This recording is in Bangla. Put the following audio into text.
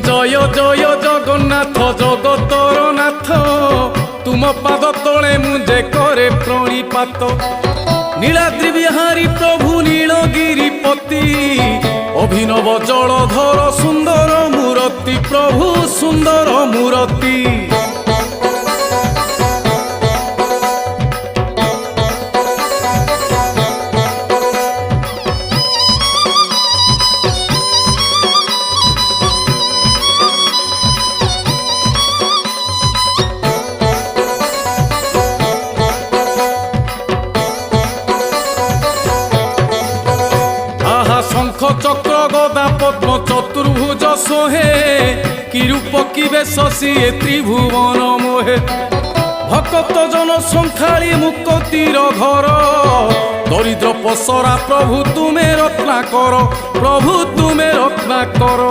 জয় জয় জগন্নাথ জগতর নাথ, তুম পাদ তলে মুঝে করে প্রণিপাত। নীলাদ্রি বিহারী প্রভু নীলগিরিপতি, অভিনব জলধর সুন্দর মূরতি, প্রভু সুন্দর মূরতি। শঙ্খ চক্র গদা পদ্ম চতুর্ভুজ সোহে, কি রূপ কি বেশ সিয়ে ত্রিভুবন মোহে। ভক্ত জন সংখ্যালী মুক্তির ঘর, দরিদ্র পসরা প্রভু তুমে রত্নাকর, প্রভু তুমে রত্নাকর।